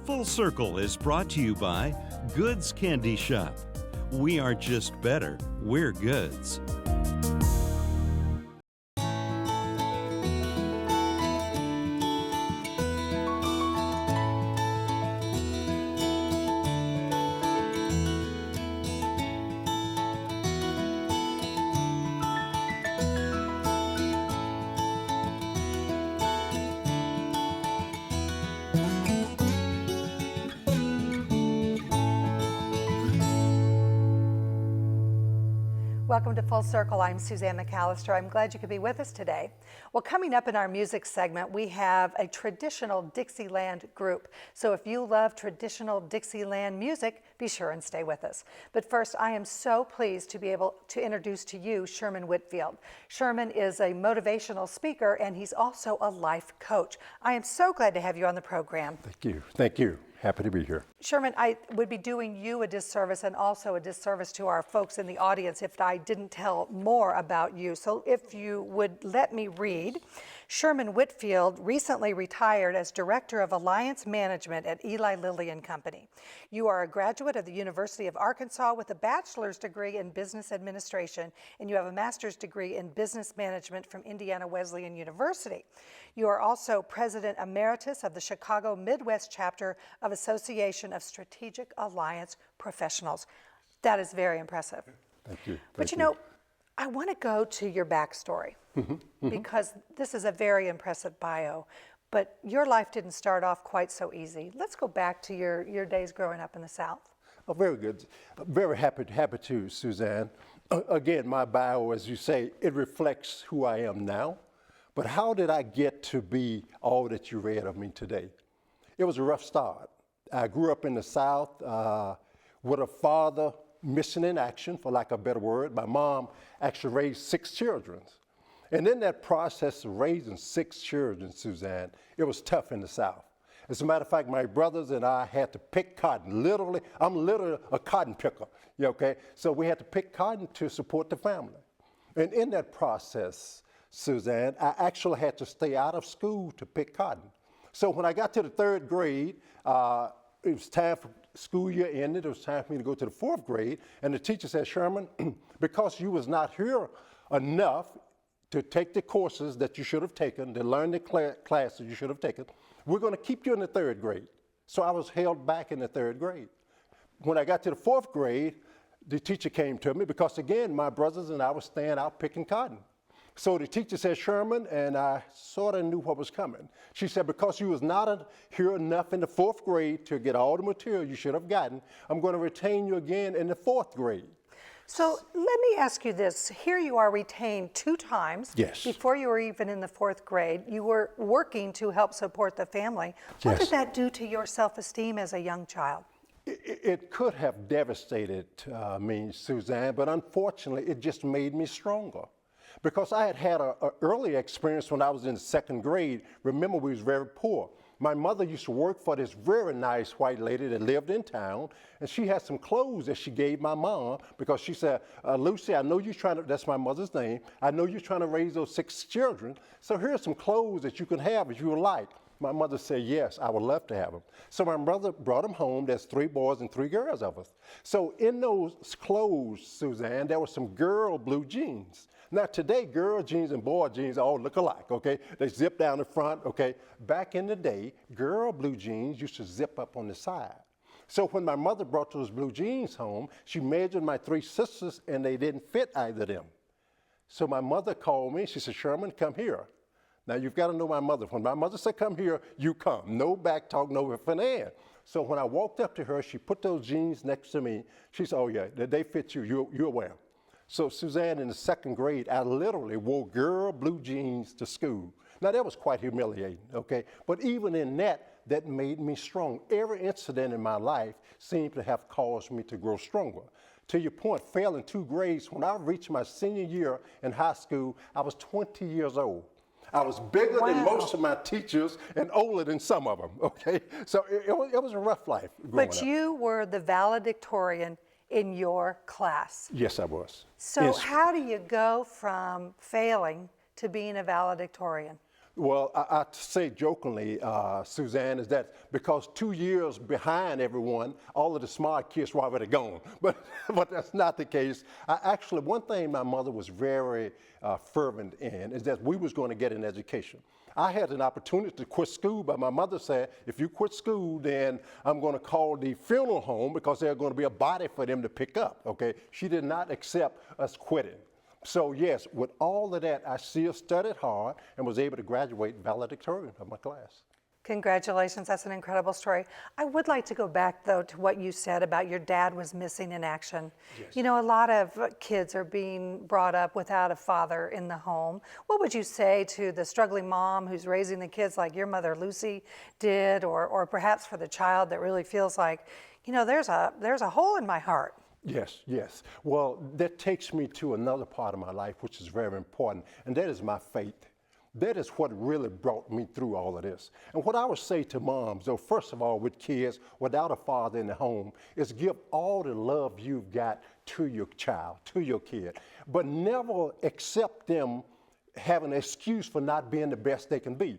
Full Circle is brought to you by Goods Candy Shop. We aren't just better, we're Goods. Welcome to Full Circle. I'm Suzanne McAllister. I'm glad you could be with us today. Well, coming up in our music segment, we have a traditional Dixieland group. So if you love traditional Dixieland music, be sure and stay with us. But first, I am so pleased to be able to introduce to you Sherman Whitfield. Sherman is a motivational speaker, and he's also a life coach. I am so glad to have you on the program. Thank you. Thank you. Happy to be here. Sherman, I would be doing you a disservice and also a disservice to our folks in the audience if I didn't tell more about you. So if you would let me read, Sherman Whitfield recently retired as Director of Alliance Management at Eli Lilly and Company. You are a graduate of the University of Arkansas with a bachelor's degree in business administration, and you have a master's degree in business management from Indiana Wesleyan University. You are also President Emeritus of the Chicago Midwest chapter of Association of Strategic Alliance Professionals. That is very impressive. Thank you. But you know, I want to go to your backstory because this is a very impressive bio, but your life didn't start off quite so easy. Let's go back to your days growing up in the South. Oh, very good. Very happy to, Suzanne. Again, my bio, as you say, it reflects who I am now. But how did I get to be all that you read of me today? It was a rough start. I grew up in the South with a father missing in action, for lack of a better word. My mom actually raised 6 children. And in that process of raising 6 children, Suzanne, it was tough in the South. As a matter of fact, my brothers and I had to pick cotton, literally. I'm literally a cotton picker, okay? So we had to pick cotton to support the family. And in that process, Suzanne, I actually had to stay out of school to pick cotton. So when I got to the 3rd grade, it was time for school year ended. It was time for me to go to the 4th grade. And the teacher said, Sherman, because you was not here enough to take the courses that you should have taken, to learn the classes you should have taken, we're going to keep you in the 3rd grade. So I was held back in the 3rd grade. When I got to the 4th grade, the teacher came to me because, again, my brothers and I were staying out picking cotton. So the teacher said, Sherman, and I sort of knew what was coming. She said, because you was not here enough in the 4th grade to get all the material you should have gotten, I'm going to retain you again in the 4th grade. So let me ask you this. Here you are retained 2 times. Yes. Before you were even in the 4th grade. You were working to help support the family. What did that do to your self-esteem as a young child? It could have devastated me, Suzanne, but unfortunately, it just made me stronger. Because I had an early experience when I was in the 2nd grade. Remember, we was very poor. My mother used to work for this very nice white lady that lived in town, and she had some clothes that she gave my mom because she said, Lucy, I know you're trying to, that's my mother's name, I know you're trying to raise those 6 children, so here's some clothes that you can have if you would like. My mother said, yes, I would love to have them. So my brother brought them home. There's 3 boys and 3 girls of us. So in those clothes, Suzanne, there were some girl blue jeans. Now today, girl jeans and boy jeans all look alike, okay? They zip down the front, okay? Back in the day, girl blue jeans used to zip up on the side. So when my mother brought those blue jeans home, she measured my 3 sisters and they didn't fit either of them. So my mother called me, she said, Sherman, come here. Now you've got to know my mother. When my mother said come here, you come. No back talk, no if and and. So when I walked up to her, she put those jeans next to me. She said, oh yeah, they fit you, you'll wear them. So Suzanne, in the 2nd grade, I literally wore girl blue jeans to school. Now that was quite humiliating, okay? But even in that made me strong. Every incident in my life seemed to have caused me to grow stronger. To your point, failing 2 grades, when I reached my senior year in high school, I was 20 years old. I was bigger than most of my teachers and older than some of them, okay? So it was a rough life growing up. But you were the valedictorian in your class. Yes, I was. So how do you go from failing to being a valedictorian? Well, I say jokingly, Suzanne, is that because 2 years behind everyone, all of the smart kids were already gone. But that's not the case. Actually, one thing my mother was very fervent in is that we was going to get an education. I had an opportunity to quit school, but my mother said, if you quit school, then I'm going to call the funeral home because there's going to be a body for them to pick up, okay? She did not accept us quitting. So yes, with all of that, I still studied hard and was able to graduate valedictorian of my class. Congratulations, that's an incredible story. I would like to go back though to what you said about your dad was missing in action. Yes. You know, a lot of kids are being brought up without a father in the home. What would you say to the struggling mom who's raising the kids like your mother Lucy did, or perhaps for the child that really feels like, you know, there's a hole in my heart? Yes, yes. Well, that takes me to another part of my life, which is very important, and that is my faith. That is what really brought me through all of this. And what I would say to moms, though, first of all, with kids without a father in the home, is give all the love you've got to your child, to your kid, but never accept them having an excuse for not being the best they can be.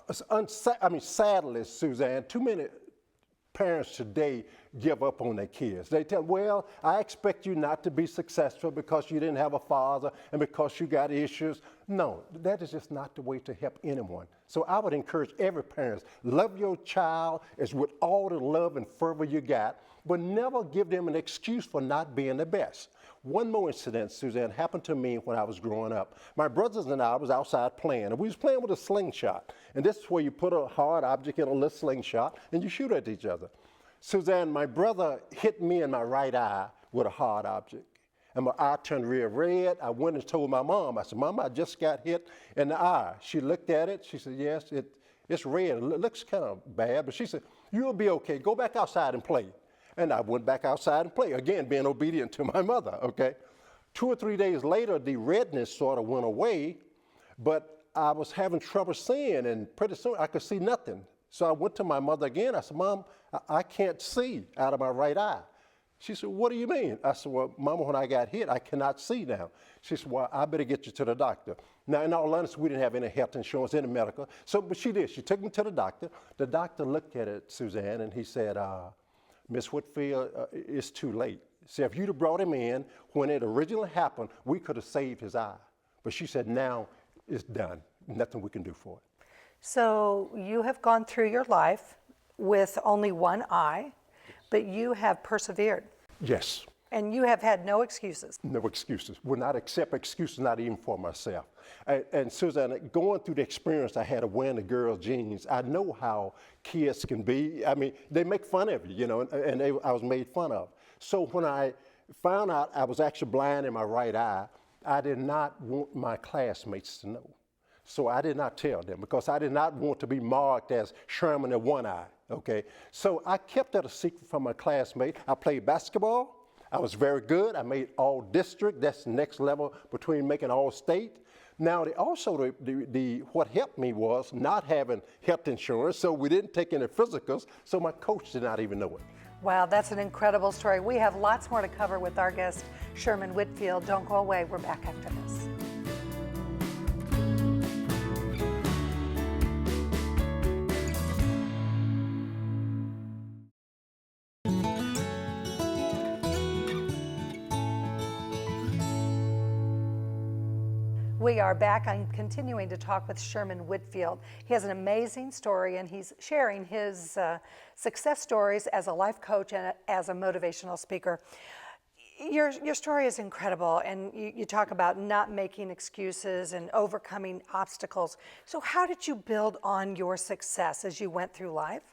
Sadly, Suzanne, too many parents today give up on their kids. They tell, well, I expect you not to be successful because you didn't have a father and because you got issues. No, that is just not the way to help anyone. So I would encourage every parent, love your child as with all the love and fervor you got, but never give them an excuse for not being the best. One more incident, Suzanne, happened to me when I was growing up. My brothers and I was outside playing, and we was playing with a slingshot. And this is where you put a hard object in a little slingshot, and you shoot at each other. Suzanne, my brother hit me in my right eye with a hard object. And my eye turned real red. I went and told my mom. I said, Mom, I just got hit in the eye. She looked at it. She said, yes, it's red. It looks kind of bad. But she said, you'll be okay. Go back outside and play. And I went back outside and played, again, being obedient to my mother, okay? 2 or 3 days later, the redness sort of went away, but I was having trouble seeing, and pretty soon I could see nothing. So I went to my mother again. I said, Mom, I can't see out of my right eye. She said, what do you mean? I said, well, Mama, when I got hit, I cannot see now. She said, well, I better get you to the doctor. Now, in all honesty, we didn't have any health insurance, any medical. So, but she did. She took me to the doctor. The doctor looked at it, Suzanne, and he said, Miss Whitfield, it's too late. See, if you'd have brought him in when it originally happened, we could have saved his eye. But she said, now it's done. Nothing we can do for it. So you have gone through your life with only one eye, but you have persevered. Yes. And you have had no excuses. No excuses. Will not accept excuses, not even for myself. And Suzanne, going through the experience I had of wearing the girls' jeans, I know how kids can be. I mean, they make fun of you, you know, and I was made fun of. So when I found out I was actually blind in my right eye, I did not want my classmates to know. So I did not tell them because I did not want to be marked as Sherman in one eye, okay? So I kept that a secret from my classmate. I played basketball. I was very good. I made all district. That's the next level between making all state. Now, what helped me was not having health insurance, so we didn't take any physicals, so my coach did not even know it. Wow, that's an incredible story. We have lots more to cover with our guest, Sherman Whitfield. Don't go away. We're back after this. We are back. I'm continuing to talk with Sherman Whitfield. He has an amazing story, and he's sharing his success stories as a life coach and as a motivational speaker. Your story is incredible, and you talk about not making excuses and overcoming obstacles. So how did you build on your success as you went through life?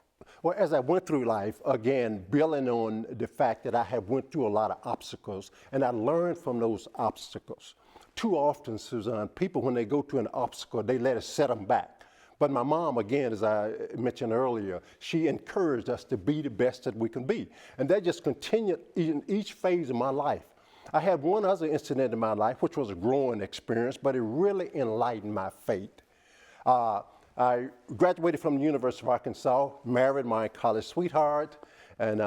Well, as I went through life, again, building on the fact that I have went through a lot of obstacles, and I learned from those obstacles. Too often, Suzanne, people, when they go through an obstacle, they let it set them back. But my mom, again, as I mentioned earlier, she encouraged us to be the best that we can be. And that just continued in each phase of my life. I had one other incident in my life, which was a growing experience, but it really enlightened my faith. I graduated from the University of Arkansas, married my college sweetheart, and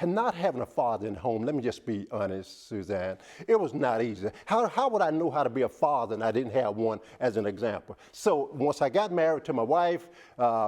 not having a father in the home, let me just be honest, Suzanne, it was not easy. How would I know how to be a father and I didn't have one as an example? So once I got married to my wife,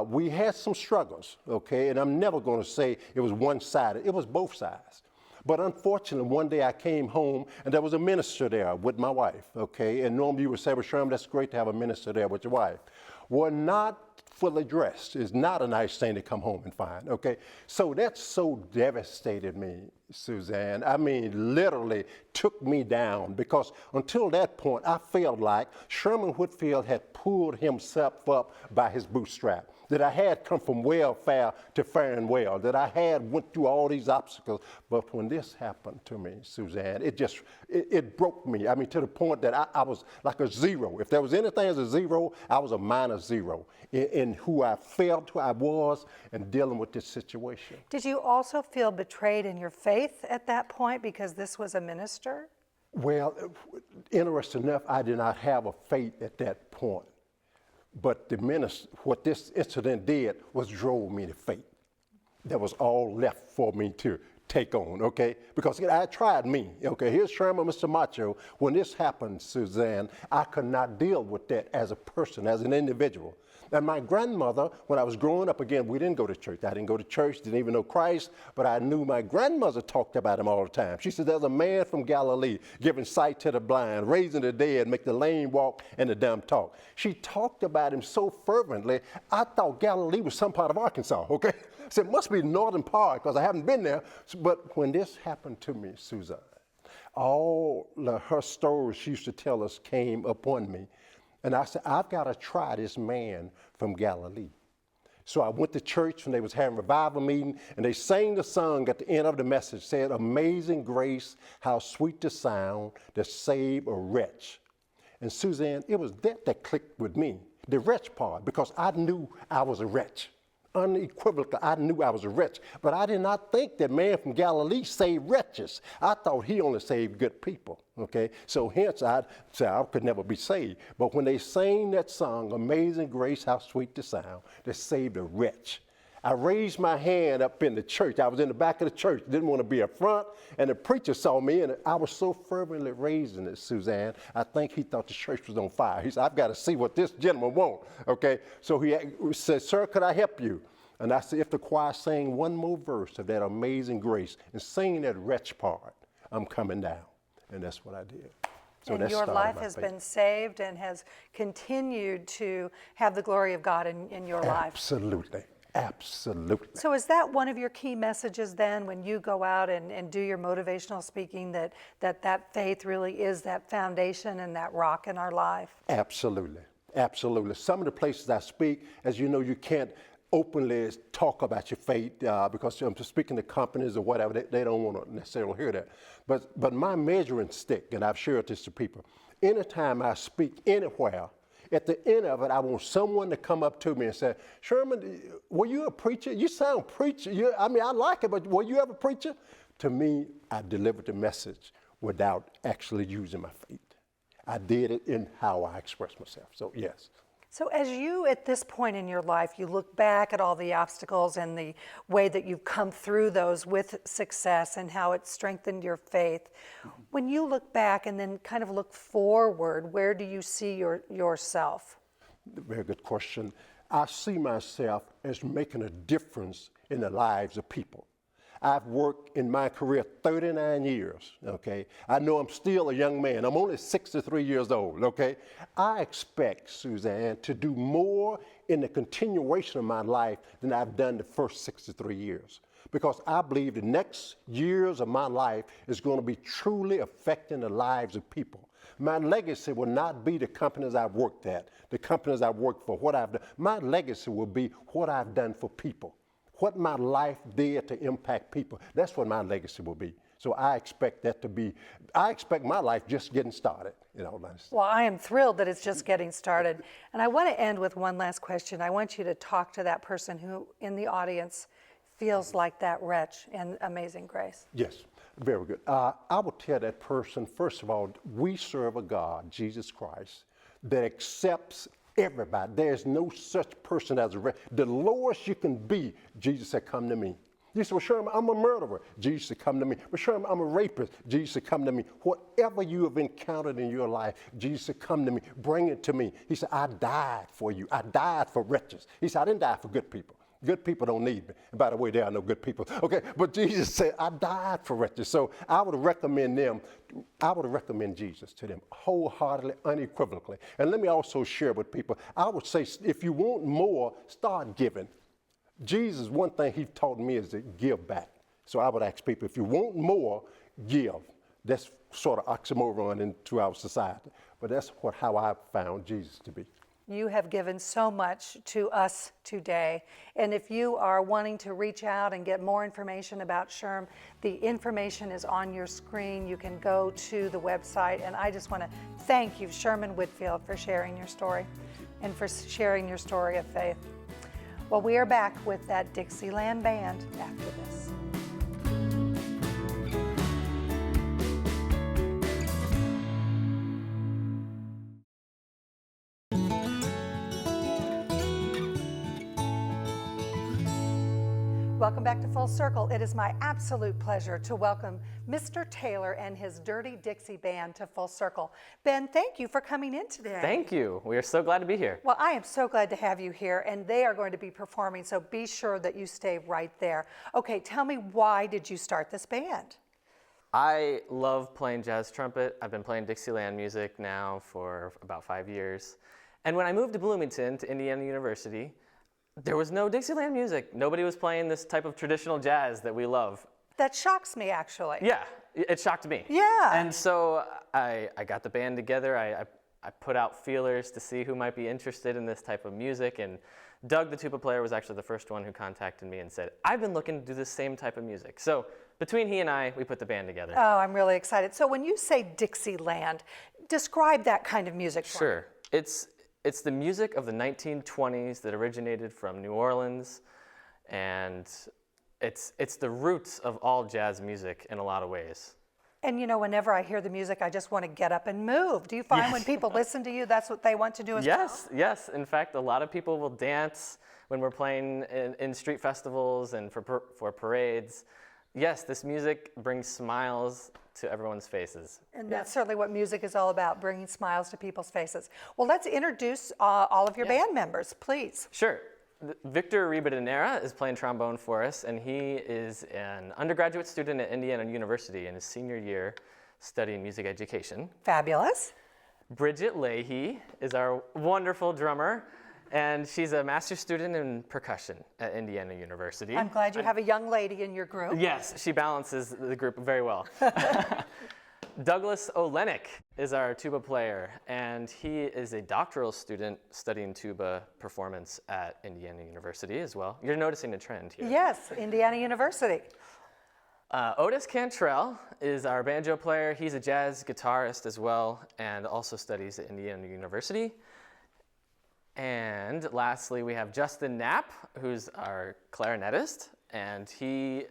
we had some struggles, okay? And I'm never going to say it was one-sided. It was both sides. But unfortunately, one day I came home and there was a minister there with my wife, okay? And normally you would say, well, Sherman, that's great to have a minister there with your wife. Well, not fully dressed is not a nice thing to come home and find, okay? So that so devastated me, Suzanne. I mean, literally took me down because until that point, I felt like Sherman Whitfield had pulled himself up by his bootstrap, that I had come from welfare to faring well, that I had went through all these obstacles. But when this happened to me, Suzanne, it broke me. I mean, to the point that I was like a zero. If there was anything as a zero, I was a -0 in who I felt, who I was, and dealing with this situation. Did you also feel betrayed in your faith at that point because this was a minister? Well, interesting enough, I did not have a faith at that point. But the minister, what this incident did was drove me to faith. That was all left for me to take on, okay? Because I tried me, okay? Here's Sherman, Mr. Macho. When this happened, Suzanne, I could not deal with that as a person, as an individual. And my grandmother, when I was growing up, again, we didn't go to church. I didn't go to church, didn't even know Christ, but I knew my grandmother talked about him all the time. She said, there's a man from Galilee giving sight to the blind, raising the dead, make the lame walk and the dumb talk. She talked about him so fervently, I thought Galilee was some part of Arkansas, okay? I said, it must be the northern part because I haven't been there. But when this happened to me, Suzanne, all her stories she used to tell us came upon me. And I said, I've got to try this man from Galilee. So I went to church when they was having revival meeting, and they sang the song at the end of the message, said, Amazing Grace, how sweet the sound that saved a wretch. And Suzanne, it was that clicked with me, the wretch part, because I knew I was a wretch. Unequivocally, I knew I was a wretch. But I did not think that man from Galilee saved wretches. I thought he only saved good people, okay? So hence I said I could never be saved. But when they sang that song, Amazing Grace, how sweet the sound, that saved a wretch. I raised my hand up in the church. I was in the back of the church, didn't want to be up front, and the preacher saw me, and I was so fervently raising it, Suzanne, I think he thought the church was on fire. He said, I've got to see what this gentleman wants, okay? So he said, sir, could I help you? And I said, if the choir sang one more verse of that Amazing Grace and sing that wretch part, I'm coming down. And that's what I did. So and your life has been saved and has continued to have the glory of God in your life. Absolutely. Absolutely. So is that one of your key messages then when you go out and do your motivational speaking, that faith really is that foundation and that rock in our life? Absolutely. Absolutely. Some of the places I speak, as you know, you can't openly talk about your faith because I'm speaking to companies or whatever, they don't want to necessarily hear that. But my measuring stick, and I've shared this to people, anytime I speak anywhere, at the end of it, I want someone to come up to me and say, Sherman, were you a preacher? You sound preacher. I mean, I like it, but were you ever a preacher? To me, I delivered the message without actually using my faith. I did it in how I express myself. So, yes. So as you, at this point in your life, you look back at all the obstacles and the way that you've come through those with success and how it strengthened your faith, when you look back and then kind of look forward, where do you see yourself? Very good question. I see myself as making a difference in the lives of people. I've worked in my career 39 years, okay? I know I'm still a young man. I'm only 63 years old, okay? I expect, Suzanne, to do more in the continuation of my life than I've done the first 63 years. Because I believe the next years of my life is going to be truly affecting the lives of people. My legacy will not be the companies I've worked at, the companies I've worked for, what I've done. My legacy will be what I've done for people. What my life did to impact people. That's what my legacy will be. So I expect that to be, I expect my life just getting started, in all honesty. Well, I am thrilled that it's just getting started. And I want to end with one last question. I want you to talk to that person who, in the audience, feels like that wretch in Amazing Grace. Yes, very good. I will tell that person, first of all, we serve a God, Jesus Christ, that accepts everybody. There's no such person as a wretch. The lowest you can be, Jesus said, come to me. You say, well, Sherman, I'm a murderer. Jesus said, come to me. Well, Sherman, I'm a rapist. Jesus said, come to me. Whatever you have encountered in your life, Jesus said, come to me. Bring it to me. He said, I died for you. I died for wretches. He said, I didn't die for good people. Good people don't need me. And by the way, there are no good people. Okay, but Jesus said, I died for wretches. So I would recommend Jesus to them wholeheartedly, unequivocally. And let me also share with people, I would say, if you want more, start giving. Jesus, one thing he taught me is to give back. So I would ask people, if you want more, give. That's sort of oxymoron into our society. But that's how I found Jesus to be. You have given so much to us today. And if you are wanting to reach out and get more information about Sherm, the information is on your screen. You can go to the website. And I just want to thank you, Sherman Whitfield, for sharing your story and for sharing your story of faith. Well, we are back with that Dixieland Band after this. Welcome back to Full Circle. It is my absolute pleasure to welcome Mr. Taylor and his Dirty Dixie Band to Full Circle. Ben, thank you for coming in today. Thank you. We are so glad to be here. Well, I am so glad to have you here, and they are going to be performing, so be sure that you stay right there. Okay, tell me, why did you start this band? I love playing jazz trumpet. I've been playing Dixieland music now for about 5 years. And when I moved to Bloomington, to Indiana University, there was no Dixieland music. Nobody was playing this type of traditional jazz that we love. That shocks me, actually. Yeah, it shocked me. Yeah. And so I got the band together. I put out feelers to see who might be interested in this type of music. And Doug, the tuba player, was actually the first one who contacted me and said, I've been looking to do the same type of music. So between he and I, we put the band together. Oh, I'm really excited. So when you say Dixieland, describe that kind of music for me. Sure. It's the music of the 1920s that originated from New Orleans, and it's the roots of all jazz music in a lot of ways. And you know, whenever I hear the music, I just want to get up and move. Do you find when people listen to you, that's what they want to do as well? Yes. In fact, a lot of people will dance when we're playing in street festivals and for parades. Yes, this music brings smiles to everyone's faces. And that's certainly what music is all about, bringing smiles to people's faces. Well, let's introduce all of your band members, please. Sure. Victor Ribadenera is playing trombone for us, and he is an undergraduate student at Indiana University in his senior year studying music education. Fabulous. Bridget Leahy is our wonderful drummer, and she's a master's student in percussion at Indiana University. I'm glad you have a young lady in your group. Yes, she balances the group very well. Douglas Olenek is our tuba player, and he is a doctoral student studying tuba performance at Indiana University as well. You're noticing a trend here. Yes, Indiana University. Otis Cantrell is our banjo player. He's a jazz guitarist as well, and also studies at Indiana University. And lastly, we have Justin Knapp, who's our clarinetist, and he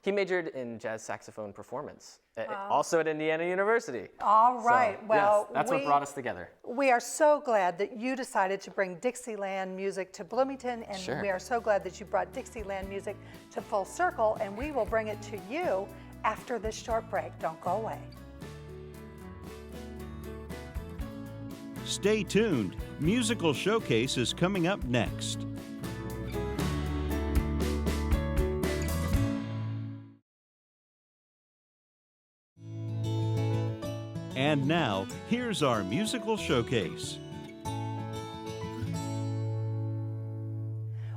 majored in jazz saxophone performance, also at Indiana University. All right. So, well, yes, that's what brought us together. We are so glad that you decided to bring Dixieland music to Bloomington, and Sure. we are so glad that you brought Dixieland music to Full Circle, and we will bring it to you after this short break. Don't go away. Stay tuned. Musical Showcase is coming up next. And now, here's our Musical Showcase.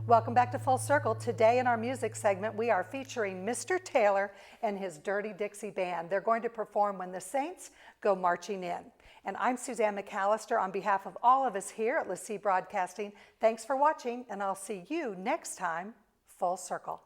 Welcome back to Full Circle. Today in our music segment, we are featuring Mr. Taylor and his Dirty Dixie Band. They're going to perform When the Saints Go Marching In. And I'm Suzanne McAllister on behalf of all of us here at LaCie Broadcasting. Thanks for watching, and I'll see you next time, Full Circle.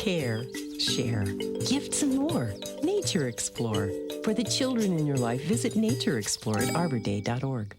care, share, gift some more. Nature Explore. For the children in your life, visit natureexplore at arborday.org.